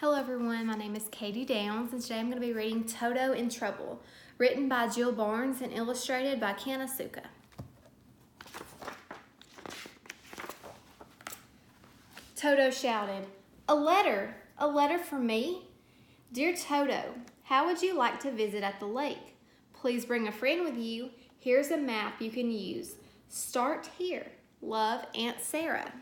Hello everyone, my name is Katie Downs and today I'm going to be reading Toto in Trouble, written by Jill Barnes and illustrated by Ken Asuka. Toto shouted, "A letter! A letter for me? Dear Toto, how would you like to visit at the lake? Please bring a friend with you. Here's a map you can use. Start here. Love, Aunt Sarah."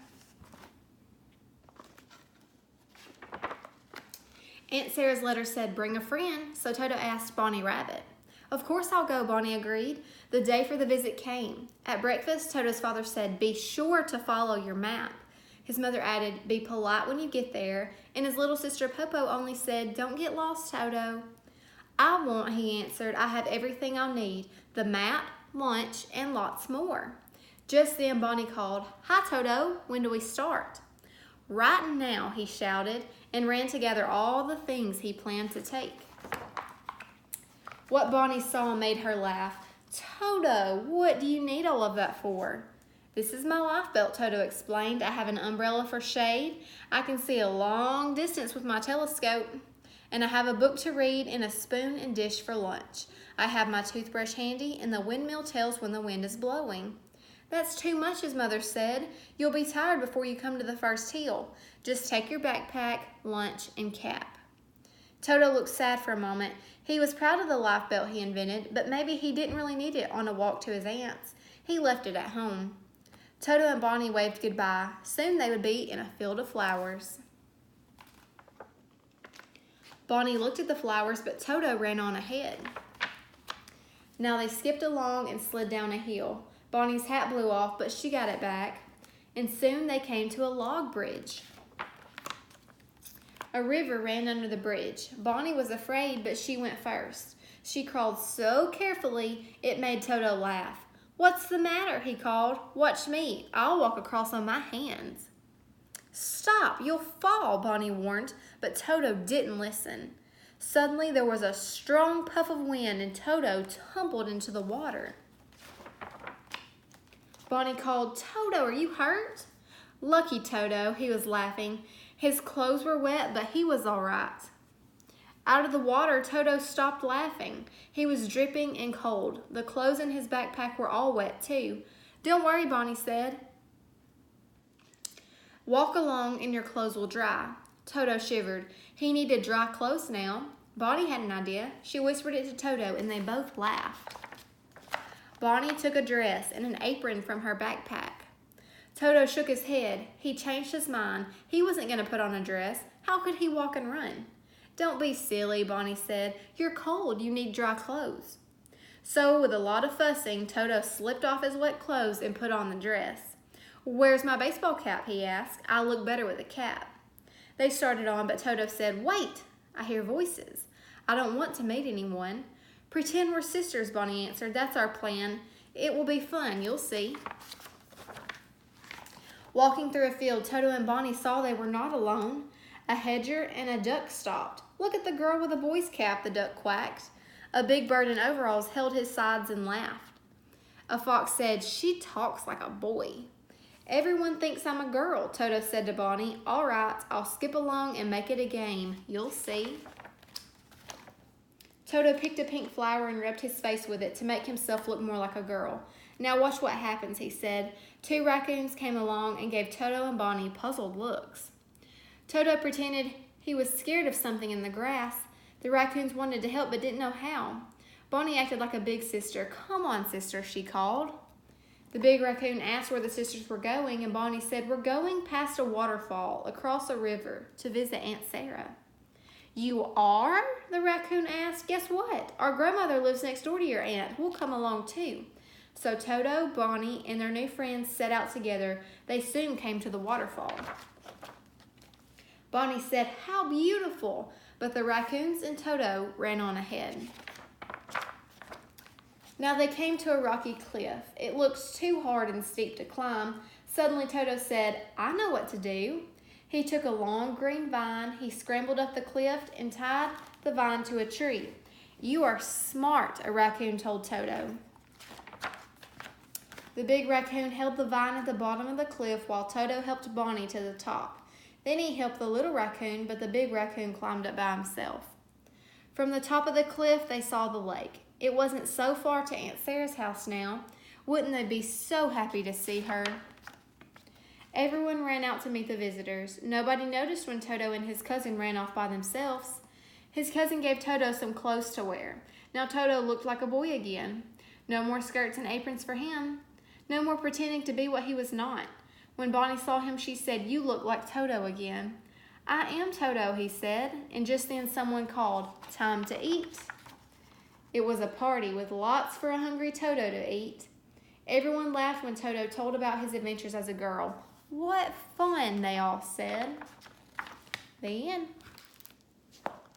Aunt Sarah's letter said, "Bring a friend," so Toto asked Bonnie Rabbit. "Of course I'll go," Bonnie agreed. The day for the visit came. At breakfast, Toto's father said, "Be sure to follow your map." His mother added, "Be polite when you get there," and his little sister Popo only said, "Don't get lost, Toto." "I won't," he answered. "I have everything I'll need, the map, lunch, and lots more." Just then Bonnie called, "Hi, Toto, when do we start?" "Right now," he shouted, and ran to gather all the things he planned to take. What Bonnie saw made her laugh. "Toto, what do you need all of that for?" "This is my life belt," Toto explained. "I have an umbrella for shade. I can see a long distance with my telescope. And I have a book to read and a spoon and dish for lunch. I have my toothbrush handy and the windmill tells when the wind is blowing." "That's too much," his mother said. "You'll be tired before you come to the first hill. Just take your backpack, lunch, and cap." Toto looked sad for a moment. He was proud of the life belt he invented, but maybe he didn't really need it on a walk to his aunt's. He left it at home. Toto and Bonnie waved goodbye. Soon they would be in a field of flowers. Bonnie looked at the flowers, but Toto ran on ahead. Now they skipped along and slid down a hill. Bonnie's hat blew off, but she got it back. And soon they came to a log bridge. A river ran under the bridge. Bonnie was afraid, but she went first. She crawled so carefully, it made Toto laugh. "What's the matter?" he called. "Watch me. I'll walk across on my hands." "Stop, you'll fall," Bonnie warned, but Toto didn't listen. Suddenly there was a strong puff of wind and Toto tumbled into the water. Bonnie called, "Toto, are you hurt?" "Lucky Toto," he was laughing. His clothes were wet, but he was all right. Out of the water, Toto stopped laughing. He was dripping and cold. The clothes in his backpack were all wet too. "Don't worry," Bonnie said. "Walk along and your clothes will dry." Toto shivered. He needed dry clothes now. Bonnie had an idea. She whispered it to Toto and they both laughed. Bonnie took a dress and an apron from her backpack. Toto shook his head. He changed his mind. He wasn't going to put on a dress. How could he walk and run? "Don't be silly," Bonnie said. "You're cold. You need dry clothes." So with a lot of fussing, Toto slipped off his wet clothes and put on the dress. "Where's my baseball cap?" he asked. "I look better with a cap." They started on, but Toto said, "Wait, I hear voices. I don't want to meet anyone." "Pretend we're sisters," Bonnie answered. "That's our plan. It will be fun, you'll see." Walking through a field, Toto and Bonnie saw they were not alone. A hedger and a duck stopped. "Look at the girl with a boy's cap," the duck quacked. A big bird in overalls held his sides and laughed. A fox said, "She talks like a boy." "Everyone thinks I'm a girl," Toto said to Bonnie. "All right, I'll skip along and make it a game. You'll see." Toto picked a pink flower and rubbed his face with it to make himself look more like a girl. "Now watch what happens," he said. Two raccoons came along and gave Toto and Bonnie puzzled looks. Toto pretended he was scared of something in the grass. The raccoons wanted to help but didn't know how. Bonnie acted like a big sister. "Come on, sister," she called. The big raccoon asked where the sisters were going, and Bonnie said, "We're going past a waterfall across a river to visit Aunt Sarah." "You are?" the raccoon asked. "Guess what? Our grandmother lives next door to your aunt. We'll come along too." So Toto, Bonnie, and their new friends set out together. They soon came to the waterfall. Bonnie said, "How beautiful!" But the raccoons and Toto ran on ahead. Now they came to a rocky cliff. It looked too hard and steep to climb. Suddenly Toto said, "I know what to do." He took a long green vine, he scrambled up the cliff and tied the vine to a tree. "You are smart," a raccoon told Toto. The big raccoon held the vine at the bottom of the cliff while Toto helped Bonnie to the top. Then he helped the little raccoon, but the big raccoon climbed up by himself. From the top of the cliff, they saw the lake. It wasn't so far to Aunt Sarah's house now. Wouldn't they be so happy to see her? Everyone ran out to meet the visitors. Nobody noticed when Toto and his cousin ran off by themselves. His cousin gave Toto some clothes to wear. Now Toto looked like a boy again. No more skirts and aprons for him. No more pretending to be what he was not. When Bonnie saw him, she said, "You look like Toto again." "I am Toto," he said, and just then someone called, "Time to eat." It was a party with lots for a hungry Toto to eat. Everyone laughed when Toto told about his adventures as a girl. "What fun," they all said. The end.